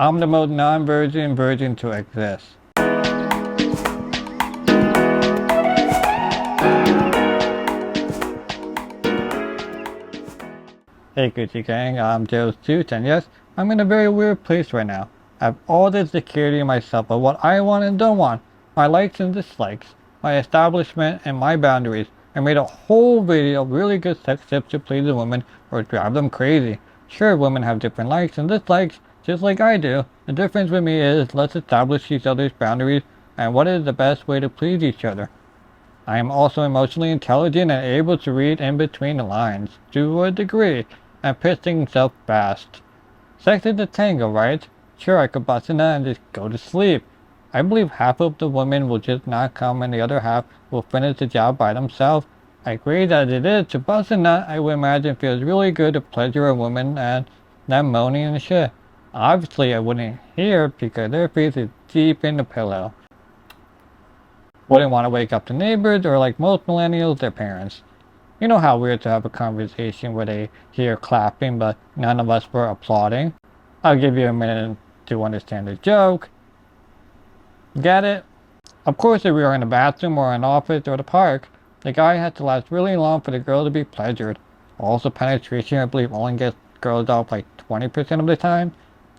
I'm the most non-virgin virgin to exist. Hey Gucci Gang, I'm Joe Sooch, and yes, I'm in a very weird place right now. I have all the security in myself of what I want and don't want, my likes and dislikes, my establishment and my boundaries. I made a whole video of really good sex tips to please the women or drive them crazy. Sure, women have different likes and dislikes, just like I do. The difference with me is let's establish each other's boundaries and what is the best way to please each other. I am also emotionally intelligent and able to read in between the lines, to a degree, and pick things up fast. Sex is a tango, right? Sure, I could bust a nut and just go to sleep. I believe half of the women will just not come and the other half will finish the job by themselves. I agree that it is to bust a nut. I would imagine feels really good to pleasure a woman and them moaning and shit. Obviously, I wouldn't hear because their face is deep in the pillow. Wouldn't want to wake up the neighbors or, like most millennials, their parents. You know how weird to have a conversation where they hear clapping but none of us were applauding? I'll give you a minute to understand the joke. Get it? Of course, if we were in the bathroom or an office or the park, the guy had to last really long for the girl to be pleasured. Also, penetration, I believe, only gets girls off like 20% of the time.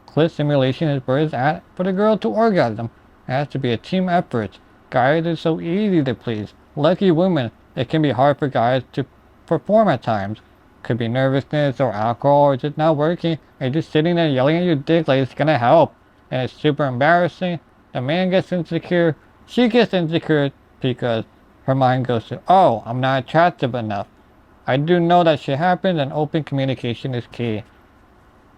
Clit simulation is where it's at for the girl to orgasm. It has to be a team effort. Guys are so easy to please. Lucky women. It can be hard for guys to perform at times. Could be nervousness or alcohol or just not working. Or just sitting there yelling at your dick like it's gonna help. And it's super embarrassing. The man gets insecure. She gets insecure because her mind goes to, oh, I'm not attractive enough. I do know that shit happens and open communication is key.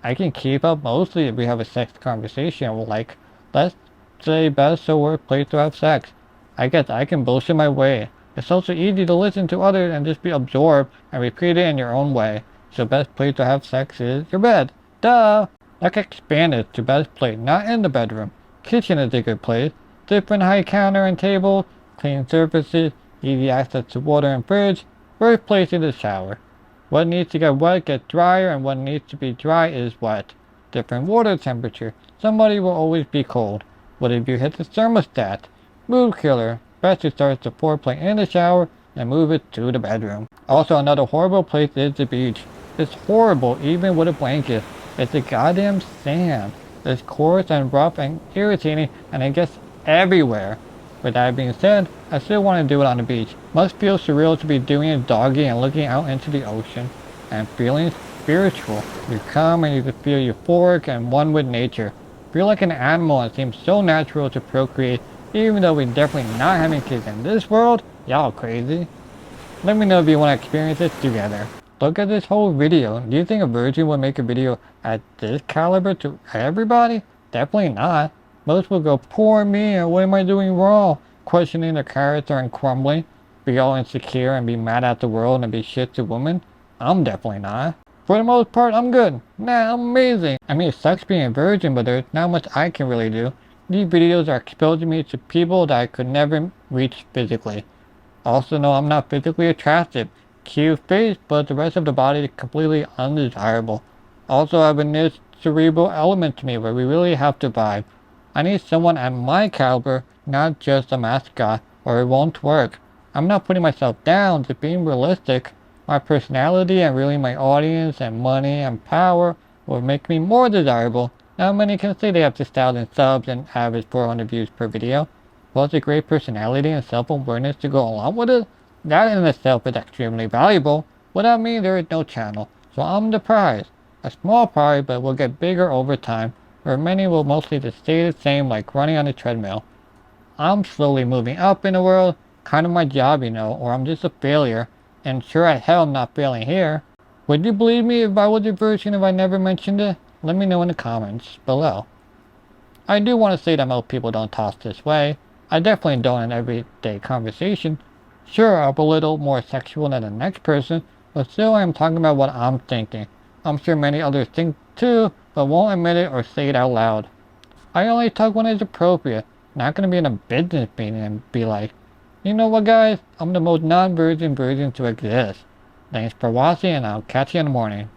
I can keep up mostly if we have a sex conversation. Like, let's say best or worst place to have sex. I guess I can bullshit my way. It's also easy to listen to others and just be absorbed and repeat it in your own way. So best place to have sex is your bed. Duh! Let's expand it to best place, not in the bedroom. Kitchen is a good place. Different height counter and table, clean surfaces, easy access to water and fridge. Worst place is the shower. What needs to get wet gets drier and what needs to be dry is wet. Different water temperature. Somebody will always be cold. What if you hit the thermostat? Mood killer. Best to start the foreplay in the shower and move it to the bedroom. Also, another horrible place is the beach. It's horrible even with a blanket. It's a goddamn sand. It's coarse and rough and irritating and it gets everywhere. With that being said, I still want to do it on the beach. Must feel surreal to be doing it doggy and looking out into the ocean. And feeling spiritual. You come and you can feel euphoric and one with nature. Feel like an animal and seems so natural to procreate. Even though we're definitely not having kids in this world, y'all crazy. Let me know if you want to experience it together. Look at this whole video. Do you think a virgin would make a video at this caliber to everybody? Definitely not. Most will go, poor me, and what am I doing wrong? Questioning their character and crumbling. Be all insecure and be mad at the world and be shit to women? I'm definitely not. For the most part, I'm good. Nah, I'm amazing. I mean, it sucks being a virgin, but there's not much I can really do. These videos are exposing me to people that I could never reach physically. Also know I'm not physically attractive. Cute face, but the rest of the body is completely undesirable. Also I have a niche cerebral element to me where we really have to vibe. I need someone at my caliber, not just a mascot, or it won't work. I'm not putting myself down, just being realistic. My personality and really my audience and money and power will make me more desirable. Not many can say they have 6,000 subs and average 400 views per video. Plus a great personality and self-awareness to go along with it. That in itself is extremely valuable. Without me, there is no channel. So I'm the prize. A small prize, but will get bigger over time, where many will mostly just stay the same like running on a treadmill. I'm slowly moving up in the world, kind of my job, you know, or I'm just a failure. And sure as hell I'm not failing here. Would you believe me if I was a virgin if I never mentioned it? Let me know in the comments below. I do want to say that most people don't talk this way. I definitely don't in everyday conversation. Sure, I'm a little more sexual than the next person, but still I am talking about what I'm thinking. I'm sure many others think too, but won't admit it or say it out loud. I only talk when it's appropriate. Not gonna be in a business meeting and be like, you know what guys, I'm the most non-virgin virgin to exist. Thanks for watching and I'll catch you in the morning.